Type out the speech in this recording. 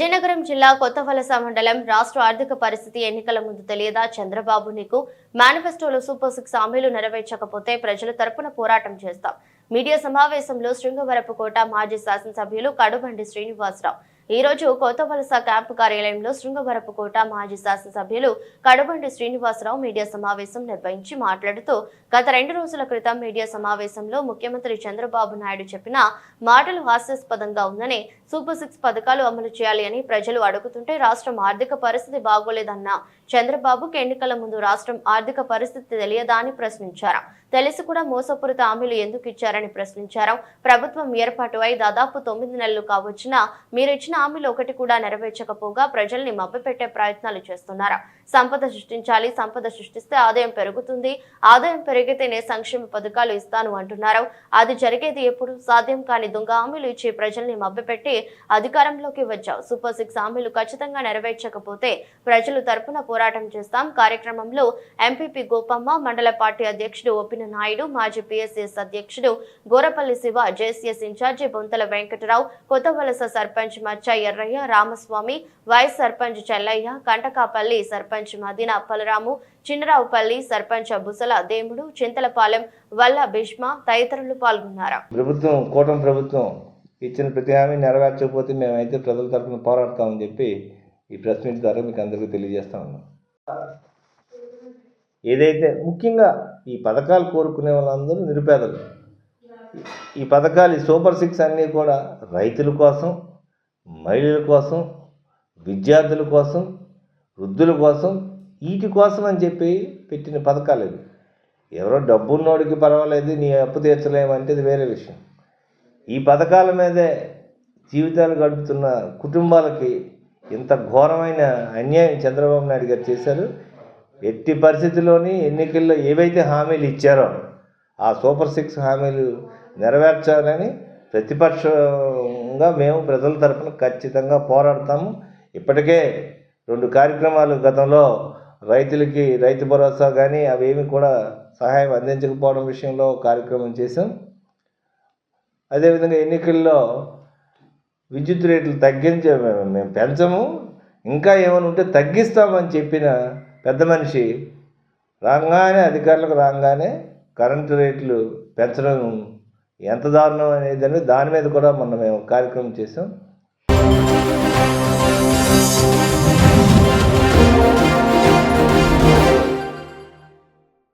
విజయనగరం జిల్లా కొత్తవలస మండలం రాష్ట్ర ఆర్థిక పరిస్థితి ఎన్నికల ముందు తెలియదా? చంద్రబాబు నీకు మేనిఫెస్టోలో సూపర్ 6 హామీలు నెరవేర్చకపోతే ప్రజల తరపున పోరాటం చేస్తాం. మీడియా సమావేశంలో శృంగవరపుకోట మాజీ శాసనసభ్యులు కడుబండి శ్రీనివాసరావు ఈ రోజు కొత్తవలస క్యాంపు కార్యాలయంలో శృంగవరపుకోట మాజీ శాసనసభ్యులు కడుబండి శ్రీనివాసరావు మీడియా సమావేశం నిర్వహించి మాట్లాడుతూ గత 2 రోజుల క్రితం మీడియా సమావేశంలో ముఖ్యమంత్రి చంద్రబాబు నాయుడు చెప్పిన మాటలు హాస్యాస్పదంగా ఉందని, సూపర్ 6 పథకాలు అమలు చేయాలి అని ప్రజలు అడుగుతుంటే రాష్ట్రం ఆర్థిక పరిస్థితి బాగోలేదన్న చంద్రబాబుకి ఎన్నికల ముందు రాష్ట్రం ఆర్థిక పరిస్థితి తెలియదా అని ప్రశ్నించారు. తెలిసి కూడా మోసపూరిత హామీలు ఎందుకు ఇచ్చారని ప్రశ్నించారు. ప్రభుత్వం ఏర్పాటు అయి దాదాపు 9 నెలలు కావచ్చినా మీరు ఇచ్చిన హామీలు ఒకటి కూడా నెరవేర్చకపోగా ప్రజల్ని మభ్యపెట్టే ప్రయత్నాలు చేస్తున్నారు. సంపద సృష్టించాలి, సంపద సృష్టిస్తే ఆదాయం పెరుగుతుంది, ఆదాయం పెరిగితేనే సంక్షేమ పథకాలు ఇస్తాను అంటున్నారు. అది జరిగేది ఎప్పుడు? సాధ్యం కాని దొంగ హామీలు ఇచ్చి ప్రజల్ని మభ్యపెట్టి అధికారంలోకి వచ్చావు. సూపర్ 6 హామీలు ఖచ్చితంగా నెరవేర్చకపోతే ప్రజలు తరపున పోరాటం చేస్తాం. కార్యక్రమంలో ఎంపీపీ గోపమ్మ, మండల పార్టీ అధ్యక్షుడు ఓపిన నాయుడు, మాజీ పిఎస్ఎస్ అధ్యక్షుడు గోరపల్లి శివ, జేసీఎస్ ఇన్ఛార్జి బొంతల వెంకటరావు, కొత్తవలస సర్పంచ్ మచ్చ ఎర్రయ్య, రామస్వామి, వైస్ సర్పంచ్ చెల్లయ్య, కంటకాపల్లి సర్పంచ్ మదిన అప్పలరాము, చిన్నరావుపల్లి సర్పంచ్ బుసల దేముడు, చింతలపాలెం వల్ల భీష్మ తదితరులు పాల్గొన్నారు. కూటమి ప్రభుత్వం ఇచ్చిన ప్రతి హామీ నెరవేర్చకపోతే మేమైతే ప్రజల తరఫున పోరాడతామని చెప్పి ఈ ప్రెస్ మీట్ ద్వారా మీకు అందరికీ తెలియజేస్తా ఉన్నాం. ఏదైతే ముఖ్యంగా ఈ పథకాలు కోరుకునే వాళ్ళందరూ నిరుపేదలు. ఈ పథకాలు ఈ సూపర్ 6 అన్నీ కూడా రైతుల కోసం, మహిళల కోసం, విద్యార్థుల కోసం, వృద్ధుల కోసం, వీటి కోసం అని చెప్పి పెట్టిన పథకాలు ఇవి. ఎవరో డబ్బున్నోడికి పర్వాలేదు, నీ అప్పు తీర్చలేమంటే ఇది వేరే విషయం. ఈ పథకాల మీదే జీవితాలు గడుపుతున్న కుటుంబాలకి ఇంత ఘోరమైన అన్యాయం చంద్రబాబు నాయుడు గారు చేశారు. ఎట్టి పరిస్థితుల్లోని ఎన్నికల్లో ఏవైతే హామీలు ఇచ్చారో ఆ సూపర్ 6 హామీలు నెరవేర్చాలని ప్రతిపక్షంగా మేము ప్రజల తరఫున ఖచ్చితంగా పోరాడతాము. ఇప్పటికే 2 కార్యక్రమాలు గతంలో రైతులకి రైతు భరోసా కానీ అవేమి కూడా సహాయం అందించకపోవడం విషయంలో కార్యక్రమం చేశాం. అదేవిధంగా ఎన్నికల్లో విద్యుత్ రేట్లు మేము పెంచము, ఇంకా ఏమైనా ఉంటే తగ్గిస్తామని చెప్పిన పెద్ద మనిషి రాగానే, అధికారులకు రాగానే కరెంటు రేట్లు పెంచడం ఎంత దారుణం అనేది దాని మీద కూడా మొన్న మేము కార్యక్రమం చేసాం.